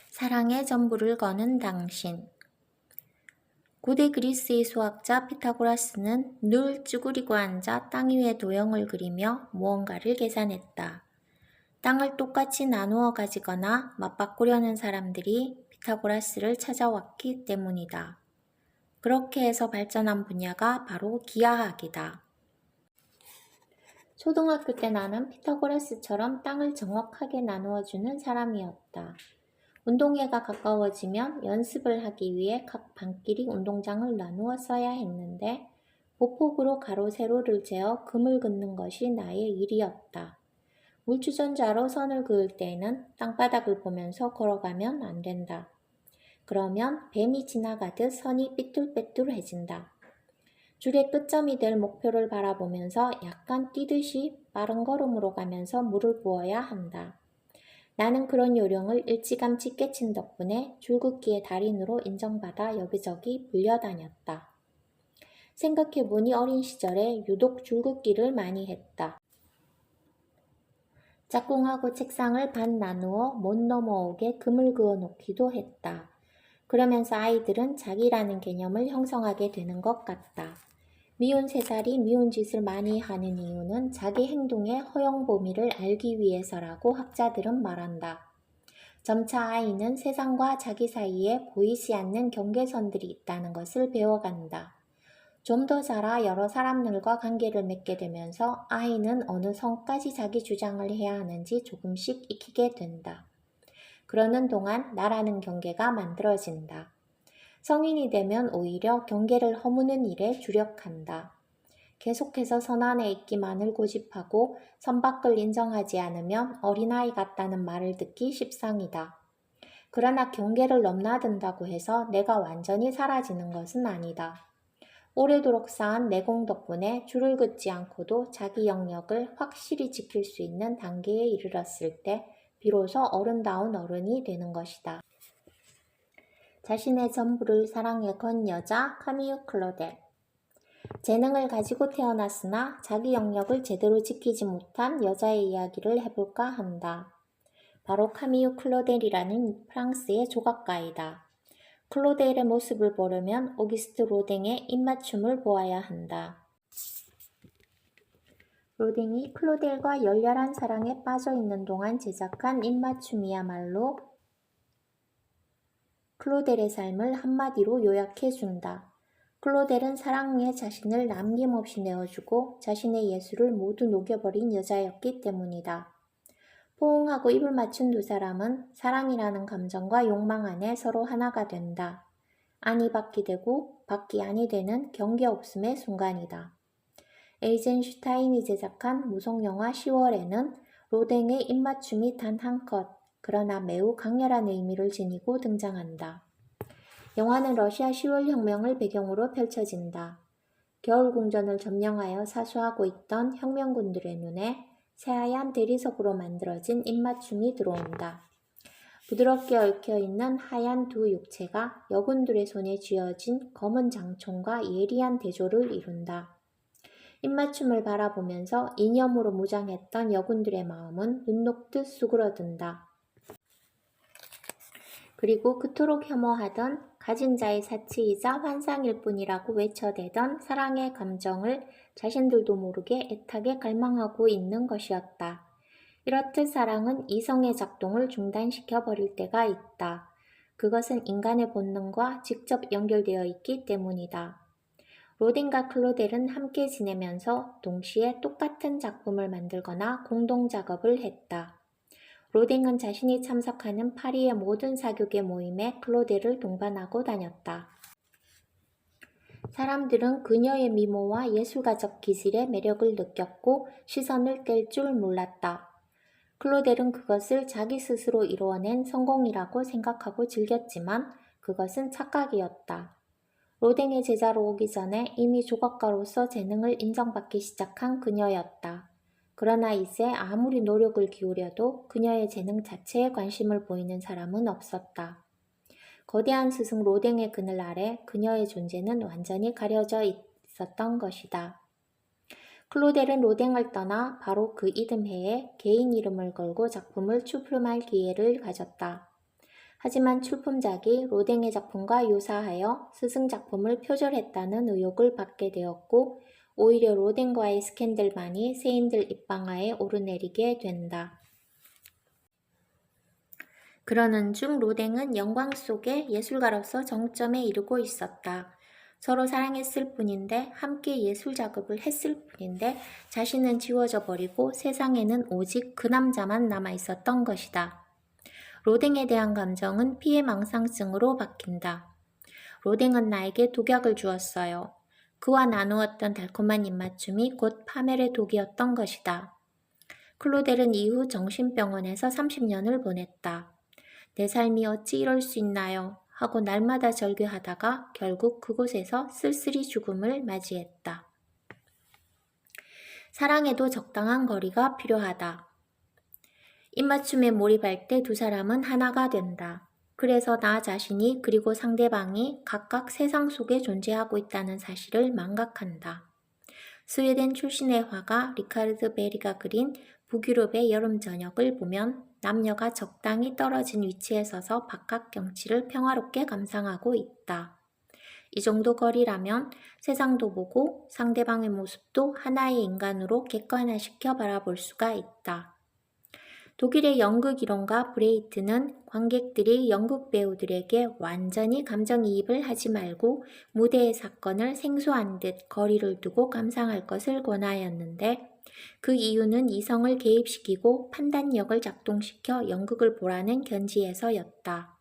사랑의 전부를 거는 당신. 고대 그리스의 수학자 피타고라스는 늘 쭈그리고 앉아 땅 위에 도형을 그리며 무언가를 계산했다. 땅을 똑같이 나누어 가지거나 맞바꾸려는 사람들이 피타고라스를 찾아왔기 때문이다. 그렇게 해서 발전한 분야가 바로 기하학이다. 초등학교 때 나는 피타고라스처럼 땅을 정확하게 나누어주는 사람이었다. 운동회가 가까워지면 연습을 하기 위해 각 반끼리 운동장을 나누어 써야 했는데 보폭으로 가로 세로를 재어 금을 긋는 것이 나의 일이었다. 물주전자로 선을 그을 때에는 땅바닥을 보면서 걸어가면 안 된다. 그러면 뱀이 지나가듯 선이 삐뚤빼뚤해진다. 줄의 끝점이 될 목표를 바라보면서 약간 뛰듯이 빠른 걸음으로 가면서 물을 부어야 한다. 나는 그런 요령을 일찌감치 깨친 덕분에 줄긋기의 달인으로 인정받아 여기저기 불려다녔다. 생각해보니 어린 시절에 유독 줄긋기를 많이 했다. 짝꿍하고 책상을 반 나누어 못 넘어오게 금을 그어 놓기도 했다. 그러면서 아이들은 자기라는 개념을 형성하게 되는 것 같다. 미운 3살이 미운 짓을 많이 하는 이유는 자기 행동의 허용 범위를 알기 위해서라고 학자들은 말한다. 점차 아이는 세상과 자기 사이에 보이지 않는 경계선들이 있다는 것을 배워간다. 좀 더 자라 여러 사람들과 관계를 맺게 되면서 아이는 어느 선까지 자기 주장을 해야 하는지 조금씩 익히게 된다. 그러는 동안 나라는 경계가 만들어진다. 성인이 되면 오히려 경계를 허무는 일에 주력한다. 계속해서 선 안에 있기만을 고집하고 선 밖을 인정하지 않으면 어린아이 같다는 말을 듣기 십상이다. 그러나 경계를 넘나든다고 해서 내가 완전히 사라지는 것은 아니다. 오래도록 쌓은 내공 덕분에 줄을 긋지 않고도 자기 영역을 확실히 지킬 수 있는 단계에 이르렀을 때 비로소 어른다운 어른이 되는 것이다. 자신의 전부를 사랑에 건 여자 카미유 클로델. 재능을 가지고 태어났으나 자기 영역을 제대로 지키지 못한 여자의 이야기를 해볼까 한다. 바로 카미유 클로델이라는 프랑스의 조각가이다. 클로델의 모습을 보려면 오기스트 로댕의 입맞춤을 보아야 한다. 로댕이 클로델과 열렬한 사랑에 빠져있는 동안 제작한 입맞춤이야말로 클로델의 삶을 한마디로 요약해준다. 클로델은 사랑 위에 자신을 남김없이 내어주고 자신의 예술을 모두 녹여버린 여자였기 때문이다. 포옹하고 입을 맞춘 두 사람은 사랑이라는 감정과 욕망 안에 서로 하나가 된다. 안이 밖이 되고 밖이 안이 되는 경계 없음의 순간이다. 에이젠슈타인이 제작한 무속영화 10월에는 로댕의 입맞춤이 단 한 컷, 그러나 매우 강렬한 의미를 지니고 등장한다. 영화는 러시아 10월 혁명을 배경으로 펼쳐진다. 겨울궁전을 점령하여 사수하고 있던 혁명군들의 눈에 새하얀 대리석으로 만들어진 입맞춤이 들어온다. 부드럽게 얽혀있는 하얀 두 육체가 여군들의 손에 쥐어진 검은 장총과 예리한 대조를 이룬다. 입맞춤을 바라보면서 이념으로 무장했던 여군들의 마음은 눈 녹듯 수그러든다. 그리고 그토록 혐오하던 가진 자의 사치이자 환상일 뿐이라고 외쳐대던 사랑의 감정을 자신들도 모르게 애타게 갈망하고 있는 것이었다. 이렇듯 사랑은 이성의 작동을 중단시켜 버릴 때가 있다. 그것은 인간의 본능과 직접 연결되어 있기 때문이다. 로댕과 클로델은 함께 지내면서 동시에 똑같은 작품을 만들거나 공동 작업을 했다. 로댕은 자신이 참석하는 파리의 모든 사교계 모임에 클로델을 동반하고 다녔다. 사람들은 그녀의 미모와 예술가적 기질의 매력을 느꼈고 시선을 뗄 줄 몰랐다. 클로델은 그것을 자기 스스로 이루어낸 성공이라고 생각하고 즐겼지만 그것은 착각이었다. 로댕의 제자로 오기 전에 이미 조각가로서 재능을 인정받기 시작한 그녀였다. 그러나 이제 아무리 노력을 기울여도 그녀의 재능 자체에 관심을 보이는 사람은 없었다. 거대한 스승 로댕의 그늘 아래 그녀의 존재는 완전히 가려져 있었던 것이다. 클로델은 로댕을 떠나 바로 그 이듬해에 개인 이름을 걸고 작품을 출품할 기회를 가졌다. 하지만 출품작이 로댕의 작품과 유사하여 스승 작품을 표절했다는 의혹을 받게 되었고 오히려 로댕과의 스캔들만이 세인들 입방아에 오르내리게 된다. 그러는 중 로댕은 영광 속에 예술가로서 정점에 이르고 있었다. 서로 사랑했을 뿐인데 함께 예술 작업을 했을 뿐인데 자신은 지워져 버리고 세상에는 오직 그 남자만 남아 있었던 것이다. 로댕에 대한 감정은 피해망상증으로 바뀐다. 로댕은 나에게 독약을 주었어요. 그와 나누었던 달콤한 입맞춤이 곧 파멸의 독이었던 것이다. 클로델은 이후 정신병원에서 30년을 보냈다. 내 삶이 어찌 이럴 수 있나요? 하고 날마다 절규하다가 결국 그곳에서 쓸쓸히 죽음을 맞이했다. 사랑에도 적당한 거리가 필요하다. 입맞춤에 몰입할 때 두 사람은 하나가 된다. 그래서 나 자신이 그리고 상대방이 각각 세상 속에 존재하고 있다는 사실을 망각한다. 스웨덴 출신의 화가 리카르드 베리가 그린 북유럽의 여름 저녁을 보면 남녀가 적당히 떨어진 위치에 서서 바깥 경치를 평화롭게 감상하고 있다. 이 정도 거리라면 세상도 보고 상대방의 모습도 하나의 인간으로 객관화시켜 바라볼 수가 있다. 독일의 연극 이론가 브레이트는 관객들이 연극 배우들에게 완전히 감정이입을 하지 말고 무대의 사건을 생소한 듯 거리를 두고 감상할 것을 권하였는데 그 이유는 이성을 개입시키고 판단력을 작동시켜 연극을 보라는 견지에서였다.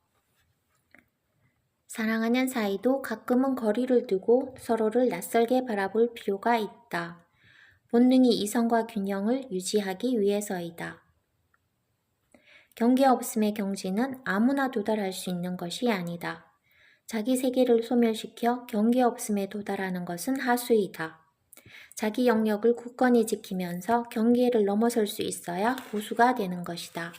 사랑하는 사이도 가끔은 거리를 두고 서로를 낯설게 바라볼 필요가 있다. 본능이 이성과 균형을 유지하기 위해서이다. 경계 없음의 경지는 아무나 도달할 수 있는 것이 아니다. 자기 세계를 소멸시켜 경계 없음에 도달하는 것은 하수이다. 자기 영역을 굳건히 지키면서 경계를 넘어설 수 있어야 고수가 되는 것이다.